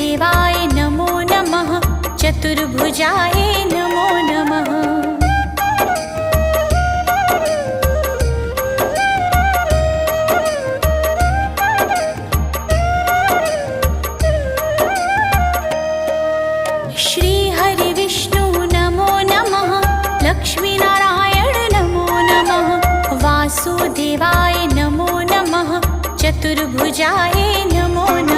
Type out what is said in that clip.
वासुदेवाय नमो नमः। चतुर्भुजाय नमो नमः। श्री हरि विष्णु नमो नमः। लक्ष्मीनारायण नमो नमः। वासुदेवाय नमो नमः। चतुर्भुजाय नमो नमः।